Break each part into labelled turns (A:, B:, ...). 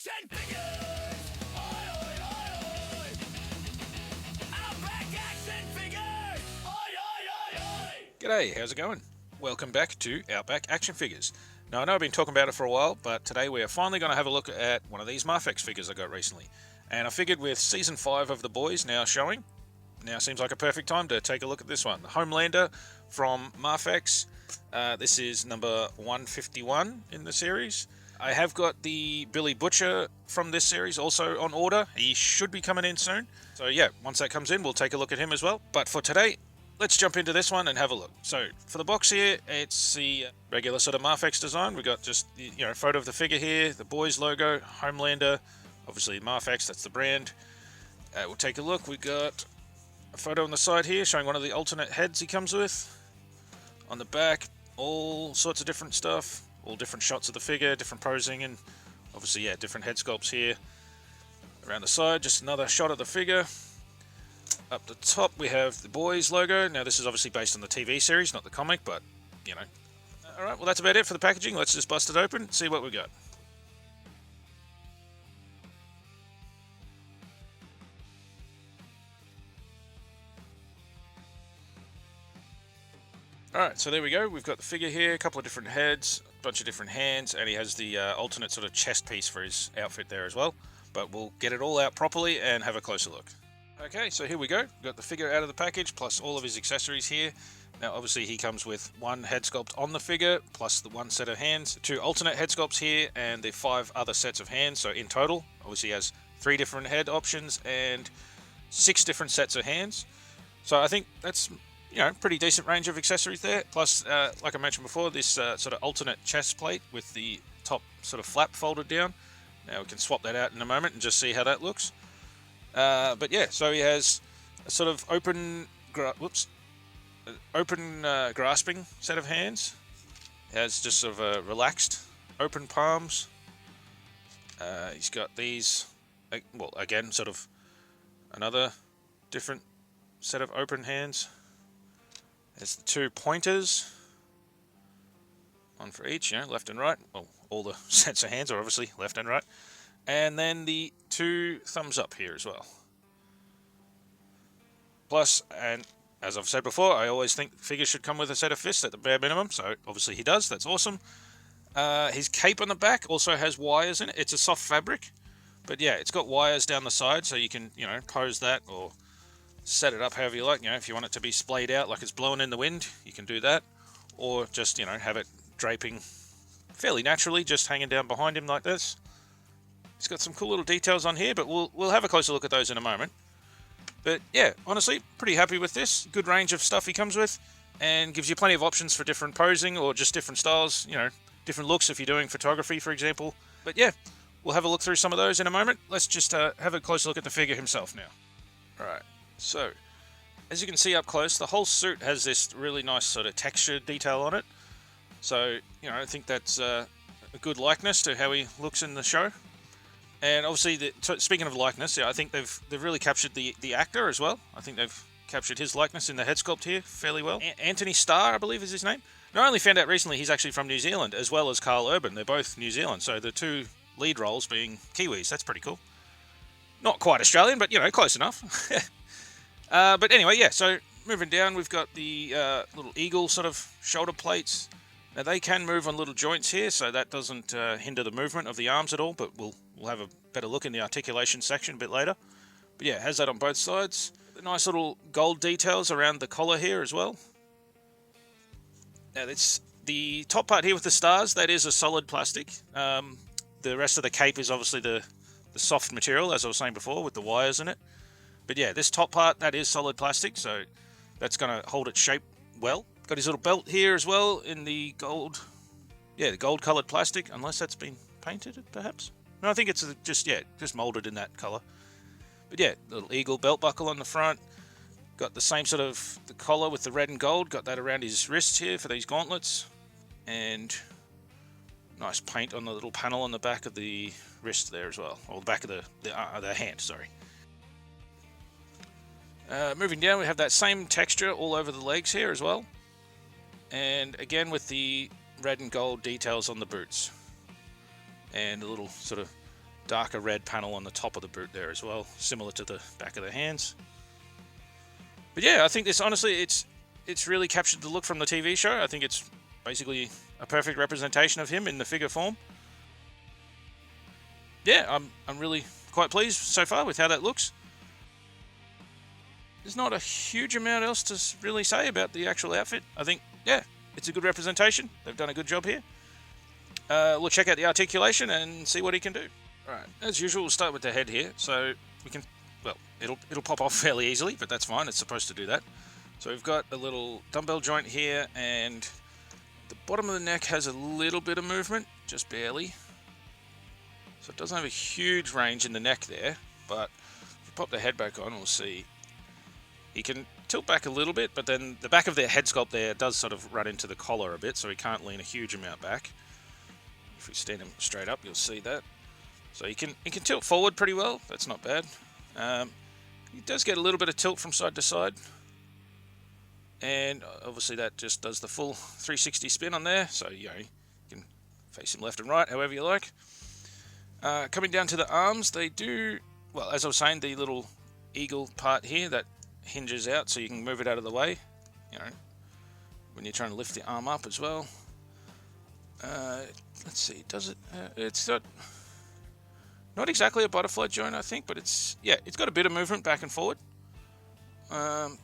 A: Action Figures! Oi, oi, oi, oi! Outback Action Figures! Oi, oi, oi, oi!
B: G'day, how's it going? Welcome back to Outback Action Figures. Now I know I've been talking about it for a while, but today we are finally going to have a look at one of these Mafex figures I got recently. And I figured with Season 5 of The Boys now showing, now seems like a perfect time to take a look at this one. The Homelander from Mafex. This is number 151 in the series. I have got the Billy Butcher from this series also on order. He should be coming in soon. So yeah, once that comes in, we'll take a look at him as well. But for today, let's jump into this one and have a look. So for the box here, it's the regular sort of Mafex design. We've got just the photo of the figure here, the Boys logo, Homelander, obviously Mafex, that's the brand. We'll take a look. We got a photo on the side here showing one of the alternate heads he comes with. On the back, all sorts of different stuff, all different shots of the figure, different posing, and obviously, yeah, different head sculpts here. Around the side, just another shot of the figure. Up the top, we have the Boys logo. Now, this is obviously based on the TV series, not the comic, but, you know. Alright, well, that's about it for the packaging. Let's just bust it open, see what we got. Alright, so there we go. We've got the figure here, a couple of different heads, a bunch of different hands, and he has the alternate sort of chest piece for his outfit there as well. But we'll get it all out properly and have a closer look. Okay, so here we go. We've got the figure out of the package, plus all of his accessories here. Now, obviously, he comes with one head sculpt on the figure, plus the one set of hands, two alternate head sculpts here, and the 5 other sets of hands. So in total, obviously, he has 3 different head options and 6 different sets of hands. So I think that's, pretty decent range of accessories there. Plus, like I mentioned before, this sort of alternate chest plate with the top sort of flap folded down. Now we can swap that out in a moment and just see how that looks. But yeah, so he has a sort of open grasping set of hands. He has just sort of relaxed, open palms. He's got these, well, again, sort of another different set of open hands. There's the 2 pointers, one for each, left and right. Well, all the sets of hands are obviously left and right. And then the 2 thumbs up here as well. Plus, and as I've said before, I always think figures should come with a set of fists at the bare minimum, so obviously he does, that's awesome. His cape on the back also has wires in it. It's a soft fabric, but yeah, it's got wires down the side, so you can, pose that or set it up however you like. If you want it to be splayed out like it's blowing in the wind, you can do that. Or just, have it draping fairly naturally, just hanging down behind him like this. He's got some cool little details on here, but we'll have a closer look at those in a moment. But yeah, honestly, pretty happy with this. Good range of stuff he comes with, and gives you plenty of options for different posing or just different styles, different looks if you're doing photography, for example. But yeah, we'll have a look through some of those in a moment. Let's just have a closer look at the figure himself now. Alright, so as you can see up close, the whole suit has this really nice sort of texture detail on it. So, I think that's a good likeness to how he looks in the show. And obviously, speaking of likeness, I think they've really captured the actor as well. I think they've captured his likeness in the head sculpt here fairly well. Anthony Starr, I believe, is his name. And I only found out recently he's actually from New Zealand, as well as Carl Urban. They're both New Zealand, so the 2 lead roles being Kiwis. That's pretty cool. Not quite Australian, but, close enough. But anyway, yeah, so moving down, we've got the little eagle sort of shoulder plates. Now, they can move on little joints here, so that doesn't hinder the movement of the arms at all, but we'll have a better look in the articulation section a bit later. But yeah, it has that on both sides. The nice little gold details around the collar here as well. Now, it's the top part here with the stars, that is a solid plastic. The rest of the cape is obviously the soft material, as I was saying before, with the wires in it. But yeah, this top part, that is solid plastic, so that's going to hold its shape well. Got his little belt here as well in the gold, the gold coloured plastic, unless that's been painted, perhaps. No, I think it's just moulded in that colour. But yeah, little eagle belt buckle on the front. Got the same sort of the collar with the red and gold. Got that around his wrists here for these gauntlets. And nice paint on the little panel on the back of the wrist there as well. Or the back of the hand, sorry. Moving down, we have that same texture all over the legs here as well. And again with the red and gold details on the boots. And a little sort of darker red panel on the top of the boot there as well, similar to the back of the hands. But yeah, I think this, honestly, it's really captured the look from the TV show. I think it's basically a perfect representation of him in the figure form. Yeah, I'm really quite pleased so far with how that looks. There's not a huge amount else to really say about the actual outfit. I think, yeah, it's a good representation. They've done a good job here. We'll check out the articulation and see what he can do. Alright, as usual, we'll start with the head here. So we can, well, it'll pop off fairly easily, but that's fine. It's supposed to do that. So we've got a little dumbbell joint here, and the bottom of the neck has a little bit of movement, just barely. So it doesn't have a huge range in the neck there, but if we pop the head back on, we'll see. He can tilt back a little bit, but then the back of their head sculpt there does sort of run into the collar a bit, so he can't lean a huge amount back. If we stand him straight up, you'll see that. So he can tilt forward pretty well. That's not bad. He does get a little bit of tilt from side to side, and obviously that just does the full 360 spin on there. So you can face him left and right, however you like. Coming down to the arms, they do, well, as I was saying, the little eagle part here that hinges out, so you can move it out of the way, when you're trying to lift the arm up as well. Let's see, does it, it's not exactly a butterfly joint, I think, but it's got a bit of movement back and forward.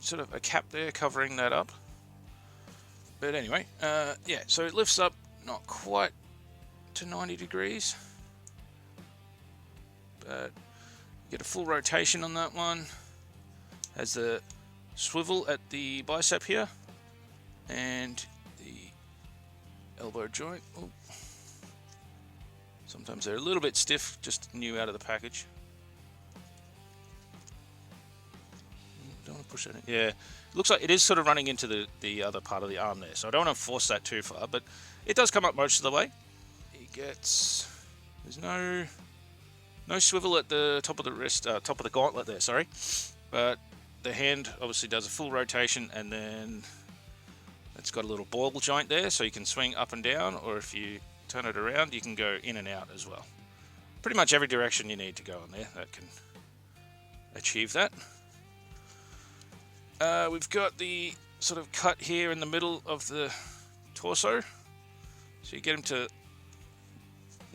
B: Sort of a cap there covering that up. But anyway, yeah, so it lifts up not quite to 90 degrees. But get a full rotation on that one. Has the swivel at the bicep here, and the elbow joint. Ooh. Sometimes they're a little bit stiff, just new out of the package. Don't want to push that in. Yeah, it looks like it is sort of running into the other part of the arm there, so I don't want to force that too far, but it does come up most of the way. There's no swivel at the top of the wrist, top of the gauntlet there, sorry. But the hand obviously does a full rotation, and then it's got a little ball joint there, so you can swing up and down, or if you turn it around, you can go in and out as well. Pretty much every direction you need to go on there, that can achieve that. We've got the sort of cut here in the middle of the torso, so you get him to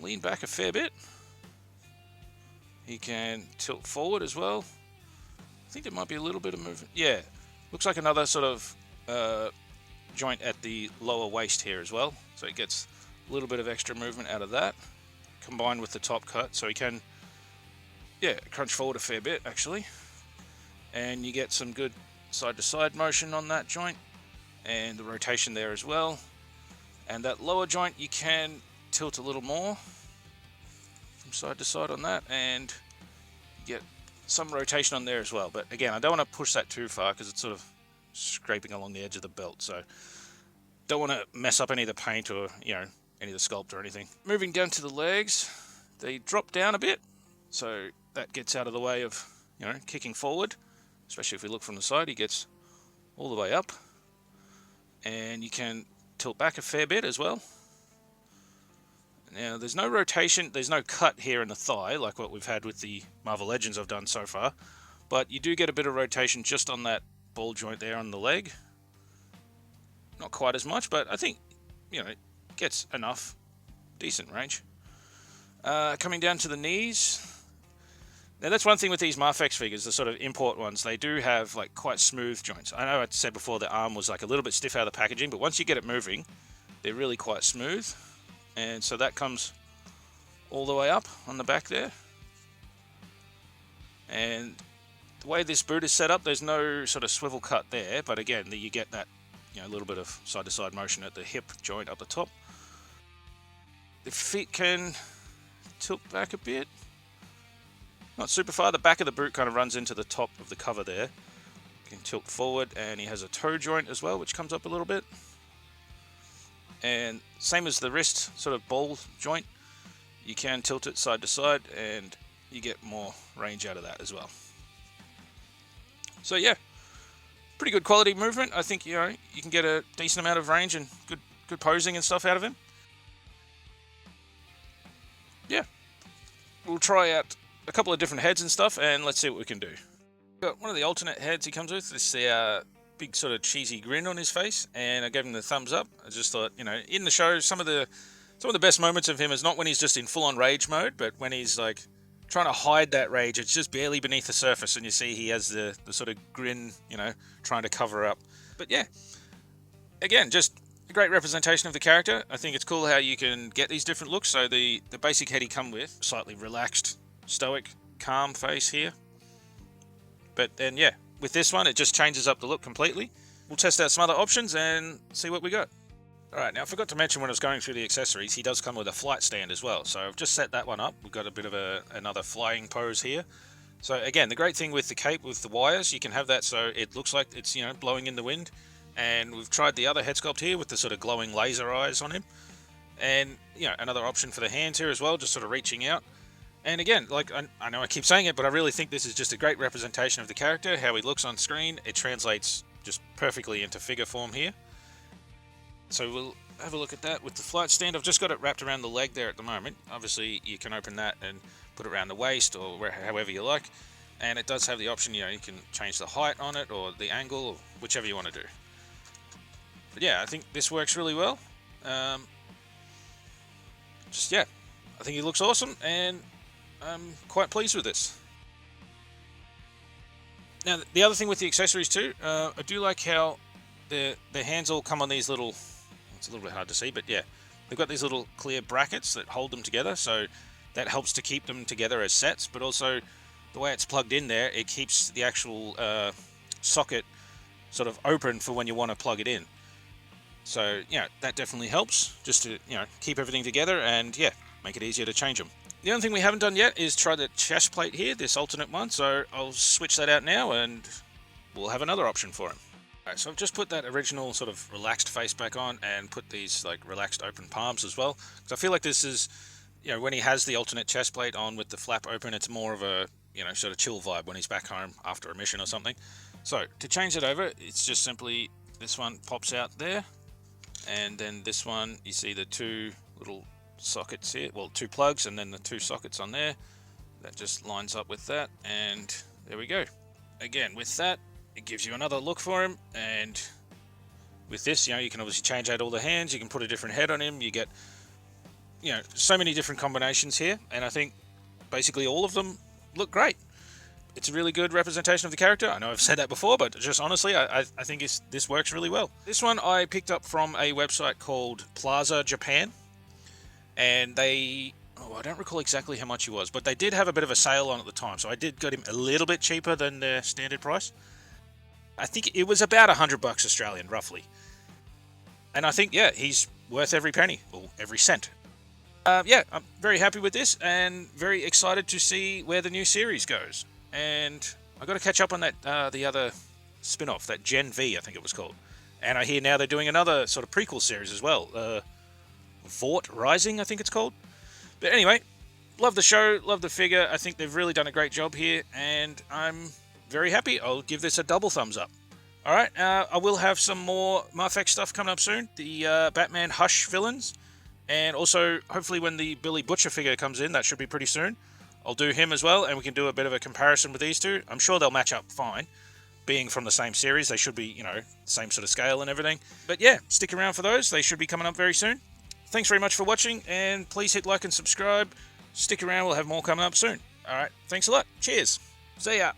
B: lean back a fair bit. He can tilt forward as well. I think there might be a little bit of movement. Yeah, looks like another sort of joint at the lower waist here as well. So it gets a little bit of extra movement out of that, combined with the top cut. So he can, crunch forward a fair bit actually. And you get some good side-to-side motion on that joint, and the rotation there as well. And that lower joint, you can tilt a little more from side to side on that, and you get some rotation on there as well. But again, I don't want to push that too far because it's sort of scraping along the edge of the belt, so don't want to mess up any of the paint or any of the sculpt or anything. Moving down to the legs, they drop down a bit, so that gets out of the way of kicking forward. Especially if we look from the side, he gets all the way up, and you can tilt back a fair bit as well. Now, there's no rotation, there's no cut here in the thigh like what we've had with the Marvel Legends I've done so far, but you do get a bit of rotation just on that ball joint there on the leg. Not quite as much, but I think it gets enough decent range. Coming down to the knees. Now that's one thing with these Mafex figures, the sort of import ones, they do have like quite smooth joints. I know I said before the arm was like a little bit stiff out of the packaging, but once you get it moving, they're really quite smooth. And so that comes all the way up on the back there. And the way this boot is set up, there's no sort of swivel cut there, but again, you get that a little bit of side-to-side motion at the hip joint up the top. The feet can tilt back a bit. Not super far. The back of the boot kind of runs into the top of the cover there. You can tilt forward, and he has a toe joint as well, which comes up a little bit. And same as the wrist sort of ball joint, you can tilt it side to side, and you get more range out of that as well. So yeah, pretty good quality movement. I think you can get a decent amount of range and good posing and stuff out of him. Yeah. We'll try out a couple of different heads and stuff, and let's see what we can do. Got one of the alternate heads he comes with, this big sort of cheesy grin on his face, and I gave him the thumbs up. I just thought, you know, in the show, some of the best moments of him is not when he's just in full-on rage mode, but when he's like trying to hide that rage. It's just barely beneath the surface, and you see he has the sort of grin, you know, trying to cover up. But yeah, again, just a great representation of the character. I think it's cool how you can get these different looks. So the basic head he come with, slightly relaxed, stoic, calm face here. But then yeah, with this one, it just changes up the look completely. We'll test out some other options and see what we got. Alright, now I forgot to mention when I was going through the accessories, he does come with a flight stand as well. So I've just set that one up. We've got a bit of another flying pose here. So again, the great thing with the cape, with the wires, you can have that so it looks like it's, you know, blowing in the wind. And we've tried the other head sculpt here with the sort of glowing laser eyes on him. And, you know, another option for the hands here as well, just sort of reaching out. And again, like, I know I keep saying it, but I really think this is just a great representation of the character, how he looks on screen. It translates just perfectly into figure form here. So we'll have a look at that with the flight stand. I've just got it wrapped around the leg there at the moment. Obviously, you can open that and put it around the waist or however you like. And it does have the option, you know, you can change the height on it or the angle, or whichever you want to do. But yeah, I think this works really well. Yeah, I think he looks awesome, and I'm quite pleased with this. Now, the other thing with the accessories too, I do like how the hands all come on these little, it's a little bit hard to see, but yeah, they've got these little clear brackets that hold them together, so that helps to keep them together as sets, but also the way it's plugged in there, it keeps the actual socket sort of open for when you want to plug it in. So, you know, that definitely helps, just to, you know, keep everything together and, yeah, make it easier to change them. The only thing we haven't done yet is try the chest plate here, this alternate one, so I'll switch that out now and we'll have another option for him. Alright, so I've just put that original sort of relaxed face back on and put these, like, relaxed open palms as well, because I feel like this is, you know, when he has the alternate chest plate on with the flap open, it's more of a, you know, sort of chill vibe when he's back home after a mission or something. So, to change it over, it's just simply, this one pops out there. And then this one, you see the two little sockets here, well, two plugs and then the two sockets on there. That just lines up with that, and there we go. Again, with that, it gives you another look for him, and with this, you know, you can obviously change out all the hands, you can put a different head on him, you get, you know, so many different combinations here, and I think basically all of them look great. It's a really good representation of the character. I know I've said that before, but just honestly, I think this works really well. This one I picked up from a website called Plaza Japan, and they, I don't recall exactly how much he was, but they did have a bit of a sale on at the time, so I did get him a little bit cheaper than their standard price. I think it was about $100 Australian, roughly. And I think, yeah, he's worth every penny, or every cent. Yeah, I'm very happy with this, and very excited to see where the new series goes. And I've got to catch up on that the other spin-off, that Gen V, I think it was called. And I hear now they're doing another sort of prequel series as well. Vought Rising, I think it's called. But anyway, love the show, love the figure. I think they've really done a great job here, and I'm very happy. I'll give this a double thumbs up. Alright, I will have some more Mafex stuff coming up soon. The Batman Hush villains. And also, hopefully when the Billy Butcher figure comes in, that should be pretty soon. I'll do him as well, and we can do a bit of a comparison with these two. I'm sure they'll match up fine. Being from the same series, they should be, you know, same sort of scale and everything. But yeah, stick around for those. They should be coming up very soon. Thanks very much for watching, and please hit like and subscribe. Stick around, we'll have more coming up soon. Alright, thanks a lot. Cheers. See ya.